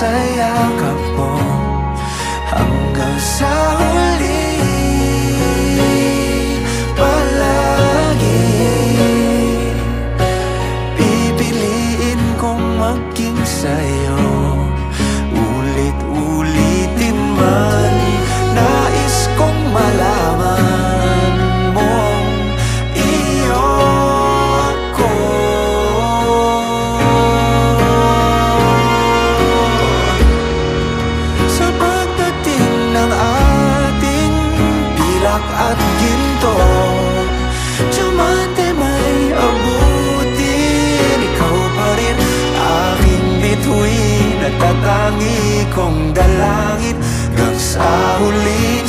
sa yakap mo hanggang sa huli. Palagi pipiliin kong maging sa'yo, ulit-ulitin man. Nais kong malaman mong iyo ako. Sa pagdating ng ating pilak at ginto, diamante may abutin, ikaw pa rin aking bituin at tatangi kong dalangin hanggang sa huling